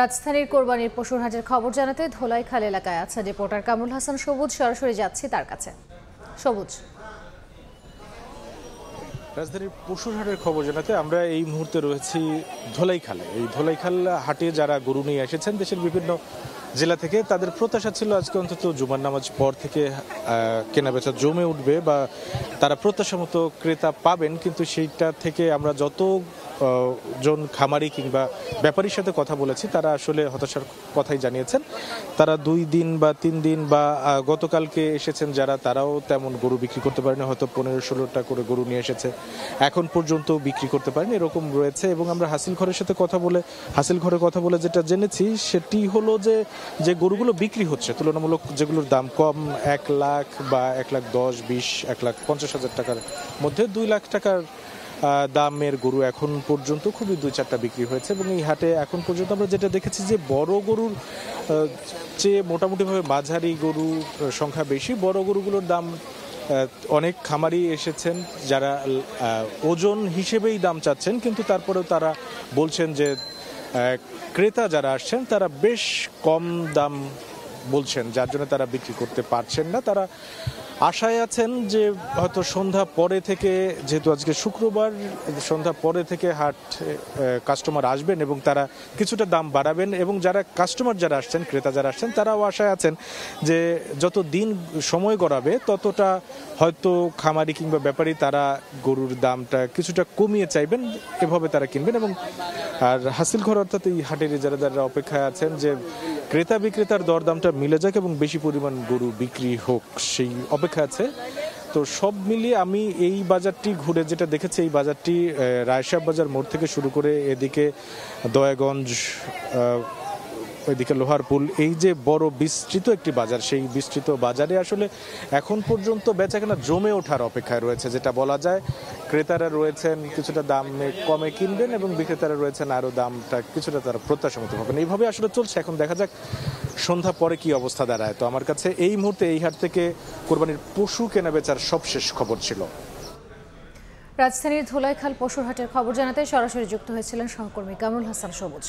রাজধানীর কোরবানির পশুর হাটের খবর জানাতে ধোলাইখাল এলাকায় আছে রিপোর্টার কামরুল হাসান সবুজ। সরাসরি যাচ্ছি তার কাছে। সবুজ, রাজধানীর পশুর হাটের খবর জানাতে আমরা এই মুহূর্তে রয়েছি ধোলাইখালে। এই ধোলাইখাল হাটে যারা গরু নিয়ে এসেছেন দেশের বিভিন্ন জেলা থেকে, তাদের প্রত্যাশা ছিল আজকে অন্তত জুমার নামাজ পর থেকে কেনাবেচা জমে উঠবে বা তারা প্রত্যাশা মতো ক্রেতা পাবেন, কিন্তু সেইটা থেকে আমরা যত জন খামারি কিংবা ব্যাপারীর সাথে কথা বলেছি তারা আসলে হতাশার কথাই জানিয়েছেন। তারা 2 দিন বা 3 দিন বা গতকালকে এসেছেন যারা, তারাও তেমন গরু বিক্রি করতে পারেনি, হয়তো 15-16টা করে গরু নিয়ে এসেছে, এখন পর্যন্ত বিক্রি করতে পারেনি, এরকম রয়েছে। এবং আমরা হাসিল ঘরের সাথে কথা বলে যেটা জেনেছি সেটি হলো যে গরুগুলো বিক্রি হচ্ছে তুলনামূলক যেগুলোর দাম কম, 1 লাখ বা 1,10,20 1,50,000 টাকার মধ্যে 2 লাখ টাকার দামের গরু এখন পর্যন্ত খুবই 2-4টা বিক্রি হয়েছে। এবং এই হাটে এখন পর্যন্ত আমরা যেটা দেখেছি যে বড় গরুর চেয়ে মোটামুটিভাবে মাঝারি গরু সংখ্যা বেশি। বড় গরুগুলোর দাম অনেক খামারি এসেছেন যারা ওজন হিসেবেই দাম চাচ্ছেন, কিন্তু তারপরেও তারা বলছেন যে ক্রেতা যারা আসছেন তারা বেশ কম দাম বলছেন, যার জন্য তারা বিক্রি করতে পারছেন না। তারা আশায় আছেন যে হয়তো সন্ধ্যা পরে থেকে, যেহেতু আজকে শুক্রবার, সন্ধ্যা পরে থেকে হাট কাস্টমার আসবেন এবং তারা কিছুটা দাম বাড়াবেন। এবং যারা কাস্টমার যারা আসছেন, ক্রেতা যারা আসছেন, তারাও আশায় আছেন যে যত দিন সময় গড়াবে ততটা হয়তো খামারি কিংবা ব্যাপারী তারা গরুর দামটা কিছুটা কমিয়ে চাইবেন, এভাবে তারা কিনবেন। এবং আর হাসিল ঘর অর্থাৎ এই হাটের যারা অপেক্ষায় আছেন যে ক্রেতা বিক্রেতার দরদামটা মিলে যাক এবং বেশি পরিমাণ গরু বিক্রি হোক, সেই অপেক্ষা আছে। তো সব মিলিয়ে আমি এই বাজারটি ঘুরে যেটা দেখেছি, এই বাজারটি রায়সাব বাজার মোড় থেকে শুরু করে এদিকে দয়াগঞ্জ, ওইদিকে লোহারপুল, এই যে বড় বিস্তৃত একটি বাজার, সেই বিস্তৃত বাজারে আসলে এখন পর্যন্ত বেচাকেনা জমে ওঠার অপেক্ষায় রয়েছে, যেটা বলা যায়। ক্রেতারা রয়েছেন কিছুটা দামে কমে কিনবেন এবং বিক্রেতারা রয়েছেন আরও দামটা কিছুটা তারা প্রত্যাশা মতো পাবেন। এইভাবে আসলে চলছে। এখন দেখা যাক সন্ধ্যা পরে কি অবস্থা দাঁড়ায়। তো আমার কাছে এই মুহূর্তে এই হাট থেকে কোরবানির পশু কেনা বেচার সবশেষ খবর ছিল। রাজধানীর ধোলাইখাল পশুর হাটের খবর জানাতে সরাসরি যুক্ত হয়েছিলেন সহকর্মী কামরুল হাসান সবুজ।